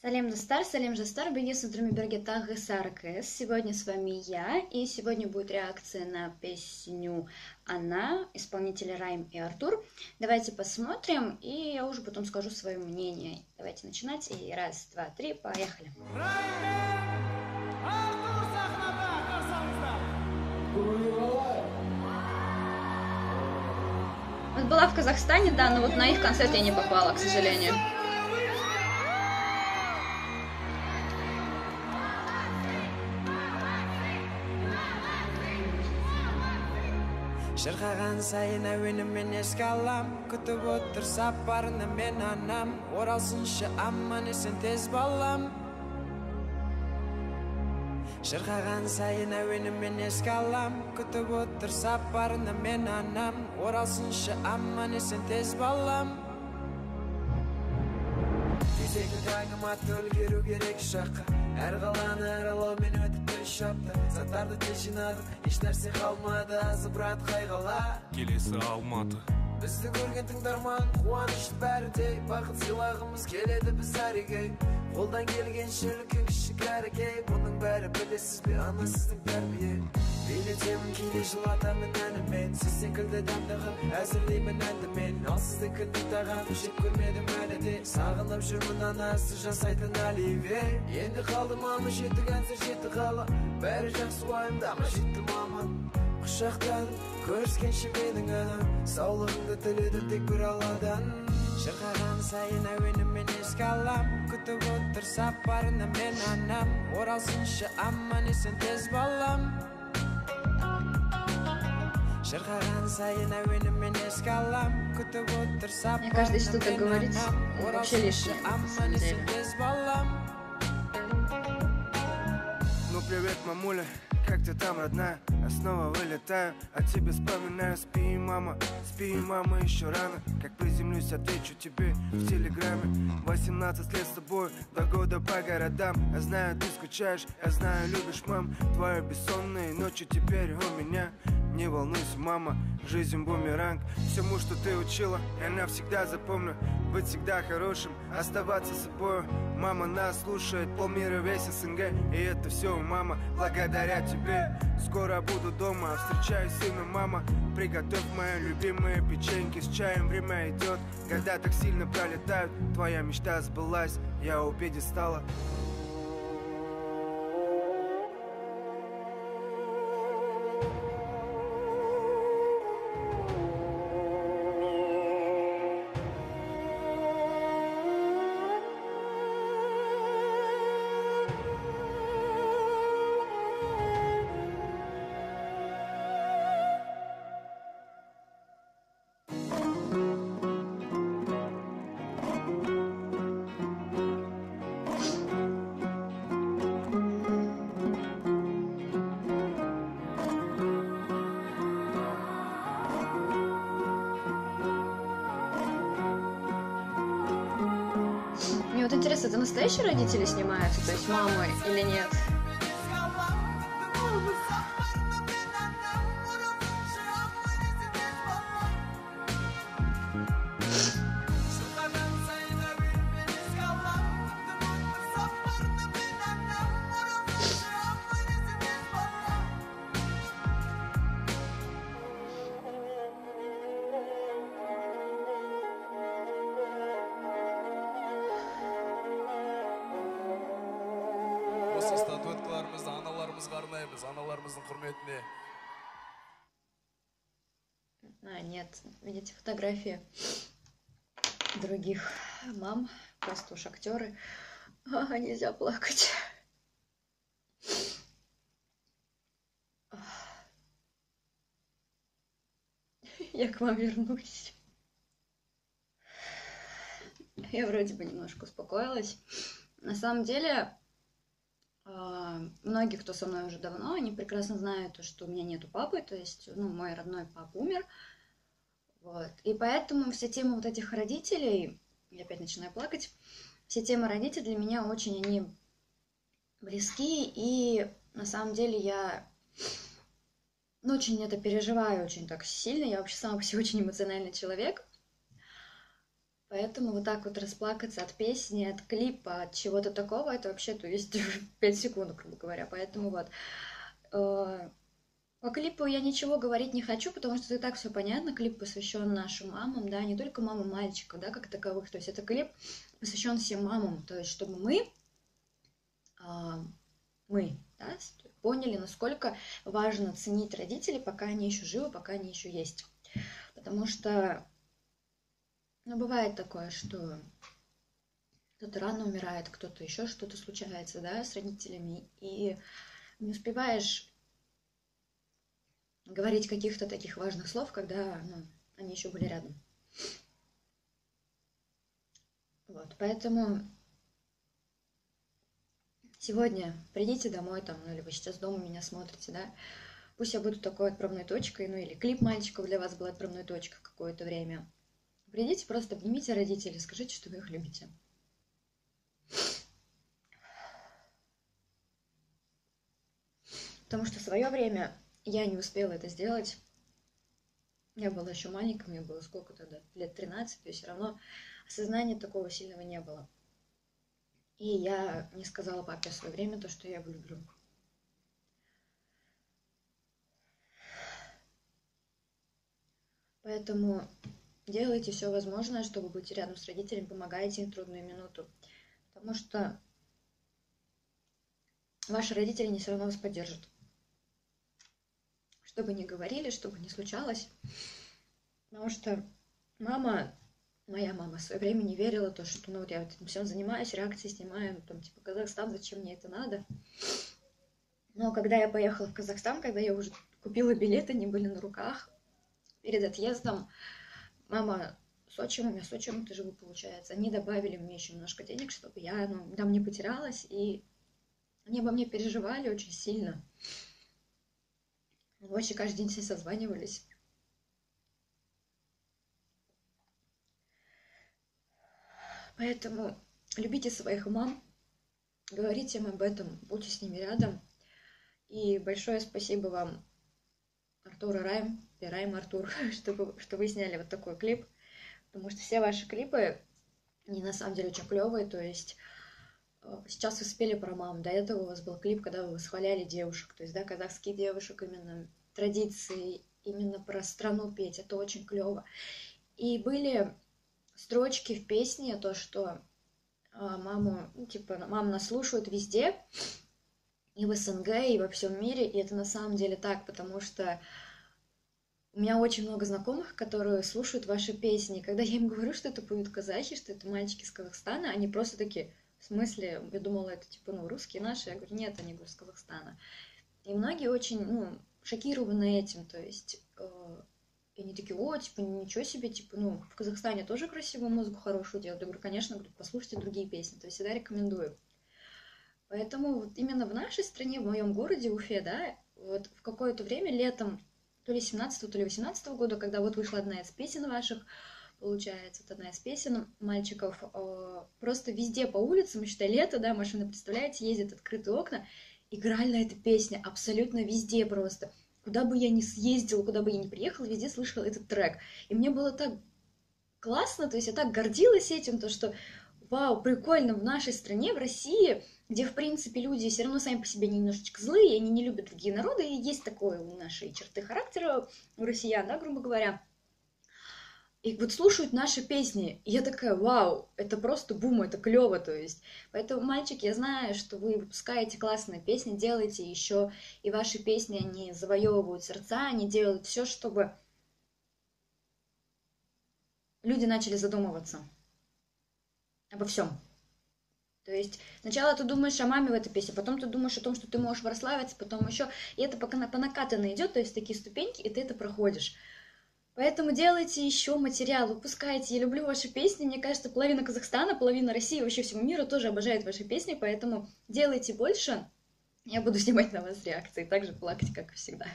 Салем Жастар, Бенис Бергетах и Саркес. Сегодня с вами я, и сегодня будет реакция на песню «Она», исполнители Райм и Артур. Давайте посмотрим, и я уже потом скажу свое мнение. Давайте начинать, и раз, два, три, поехали. Вот была в Казахстане, да, но вот на их концерт я не попала, к сожалению. Шырқаған сайын әуенімен еске алам, күтіп отыр сапарына мен анам, оралсыншы аман есен тез балам. Шырқаған сайын әуенімен еске алам, күтіп отыр сапарына мен анам, оралсыншы аман есен тез балам. Тезекті таңыма төлгеру керек шаққа, әр қаланы аралау мен өтіп үш апта. Заттарды тез жинадым, еш нәрсе қалмады, азыбырат қайғала. Келесі Алматы. Бізді көрген тыңдарман, қуанышты бәрі дей, бақыт сыйлағымыз келеді біз әрегей. Қолдан келген шүлкен кішік әрекей, бұның бәрі білесіз бе, анасыздың тәрбие. Билетемін кейде жылатамын әнімен, сіз секілді дәмдіғым әзірлеймін әнді мен. Ал сізді күнді тағам, жеп көрмедім әлі де, сағынып жүрмін анасы жасайтын Оливье. Енді қалды мама, жеті әнсір жеті қала, бәрі жақсы уайымдама, жетті мама. Құшақтан көріскенше менің анам, саулығыңды тіледі тек бір алладан. Шырқаған сайын әуенімен еске алам, күтіп отыр сапарына мен анам, оралсыншы аман есен тез балам. Шырқаған сайын әуенімен еске алам, күтіп отыр сапарына мен анам, оралсыншы аман есен тез балам. Ну привет, мамуля, как ты там, родная? Я снова вылетаю, а тебе вспоминаю. Спи, мама, еще рано. Как приземлюсь, отвечу тебе в телеграме. 18 лет с тобой, 2 года по городам. Я знаю, ты скучаешь, я знаю, любишь, мам. Твои бессонные ночи теперь у меня. Не волнуйся, мама, жизнь бумеранг. Всему, что ты учила, я навсегда запомню. Быть всегда хорошим, оставаться собой. Мама нас слушает, полмира весь СНГ. И это все, мама, благодаря тебе. Скоро буду дома, встречаю сына, мама. Приготовь мои любимые печеньки с чаем. Время идет, года так сильно пролетают. Твоя мечта сбылась, я у пьедестала. Мне вот интересно, это настоящие родители снимаются, то есть мамы или нет? Осы статуэткаларымызды аналарымызға арнаймыз, аналарымыздың құрметіне. Нет, видите фотографии других мам, просто уж актеры. Нельзя плакать. Я к вам вернусь. Я вроде бы немножко успокоилась. На самом деле, многие, кто со мной уже давно, они прекрасно знают, что у меня нету папы, то есть, мой родной папа умер. Вот. И поэтому все темы вот этих родителей, я опять начинаю плакать, все темы родителей для меня очень, они близки, и на самом деле я очень это переживаю, очень так сильно, я вообще сама по себе очень эмоциональный человек. Поэтому вот так вот расплакаться от песни, от клипа, от чего-то такого, это вообще, то есть 5 секунд, грубо говоря. Поэтому вот. По клипу я ничего говорить не хочу, потому что и так все понятно. Клип посвящен нашим мамам, да, не только мамам мальчиков, да, как таковых. То есть это клип посвящен всем мамам. То есть чтобы мы, да, поняли, насколько важно ценить родителей, пока они еще живы, пока они еще есть. Потому что, ну, бывает такое, что кто-то рано умирает, кто-то еще что-то случается, да, с родителями, и не успеваешь говорить каких-то таких важных слов, когда, ну, они еще были рядом. Вот, поэтому сегодня придите домой, там, ну, или вы сейчас дома меня смотрите, да, пусть я буду такой отправной точкой, ну, или клип мальчиков для вас был отправной точкой какое-то время. Придите, просто обнимите родителей, скажите, что вы их любите. Потому что в свое время я не успела это сделать. Я была еще маленькой, мне было сколько тогда, лет 13, то есть все равно осознания такого сильного не было. И я не сказала папе в свое время то, что я его люблю. Поэтому делайте все возможное, чтобы быть рядом с родителями, помогайте им в трудную минуту. Потому что ваши родители не все равно вас поддержат. Что бы ни говорили, что бы ни случалось. Потому что моя мама в свое время не верила, то, что ну, вот я этим всем занимаюсь, реакции снимаю, там, типа, Казахстан, зачем мне это надо. Но когда я поехала в Казахстан, когда я уже купила билеты, они были на руках, перед отъездом мама с отчимом, я с отчимом-то живу, получается, они добавили мне еще немножко денег, чтобы я, ну, там не потерялась, и они обо мне переживали очень сильно. Вообще каждый день все созванивались. Поэтому любите своих мам, говорите им об этом, будьте с ними рядом. И большое спасибо вам, Артур и Райм Артур, что вы сняли вот такой клип. Потому что все ваши клипы, они на самом деле очень клевые. То есть сейчас вы спели про мам, до этого у вас был клип, когда вы восхваляли девушек. То есть, да, казахских девушек, именно традиции, именно про страну петь. Это очень клево. И были строчки в песне, то, что маму, ну, типа, мам нас слушают везде, и в СНГ, и во всем мире, и это на самом деле так, потому что у меня очень много знакомых, которые слушают ваши песни, и когда я им говорю, что это поют казахи, что это мальчики из Казахстана, они просто такие, в смысле, я думала, это типа, ну, русские наши, я говорю, нет, они, говорю, из Казахстана. И многие очень, ну, шокированы этим, то есть... И они такие, о, типа, ничего себе, типа, ну, в Казахстане тоже красивую музыку хорошую делают. Я говорю, конечно, говорю, послушайте другие песни, то есть всегда рекомендую. Поэтому вот именно в нашей стране, в моем городе, Уфе, да, вот в какое-то время летом, то ли 17-го, то ли 18-го года, когда вот вышла одна из песен ваших, получается, это одна из песен мальчиков, просто везде по улицам, считай, лето, да, машины, представляете, ездят открытые окна, играли эта песня абсолютно везде просто. Куда бы я ни съездила, куда бы я ни приехала, везде слышала этот трек. И мне было так классно, то есть я так гордилась этим, то что, вау, прикольно, в нашей стране, в России, где, в принципе, люди все равно сами по себе немножечко злые, они не любят другие народы, и есть такое у нашей черты характера, у россиян, да, грубо говоря. И вот слушают наши песни, и я такая, вау, это просто бум, это клево, то есть. Поэтому, мальчики, я знаю, что вы выпускаете классные песни, делаете еще, и ваши песни, они завоевывают сердца, они делают все, чтобы люди начали задумываться обо всем. То есть сначала ты думаешь о маме в этой песне, потом ты думаешь о том, что ты можешь прославиться, потом еще, и это пока по накатанной идет, то есть такие ступеньки, и ты это проходишь. Поэтому делайте еще материал, выпускайте. Я люблю ваши песни. Мне кажется, половина Казахстана, половина России, вообще всего мира тоже обожает ваши песни. Поэтому делайте больше. Я буду снимать на вас реакции, так же плакать, как и всегда.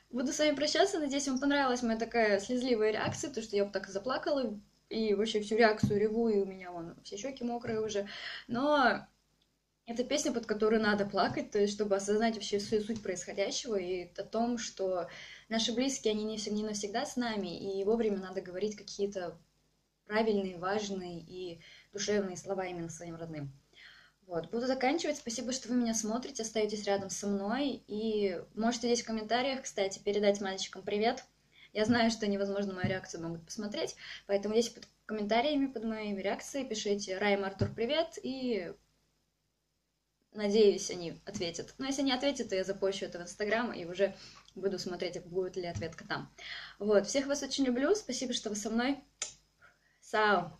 Буду с вами прощаться. Надеюсь, вам понравилась моя такая слезливая реакция, то, что я вот так заплакала. И вообще всю реакцию реву, и у меня вон все щеки мокрые уже. Но это песня, под которую надо плакать, то есть чтобы осознать вообще всю суть происходящего и о том, что наши близкие, они не навсегда с нами, и вовремя надо говорить какие-то правильные, важные и душевные слова именно своим родным. Вот, буду заканчивать. Спасибо, что вы меня смотрите, остаетесь рядом со мной. И можете здесь в комментариях, кстати, передать мальчикам привет. Я знаю, что невозможно мою реакцию могут посмотреть, поэтому здесь под комментариями, под моими реакциями пишите «Райма, Артур, привет!» и надеюсь, они ответят. Но если не ответят, то я запущу это в Инстаграм и уже буду смотреть, будет ли ответка там. Вот, всех вас очень люблю, спасибо, что вы со мной. Сау!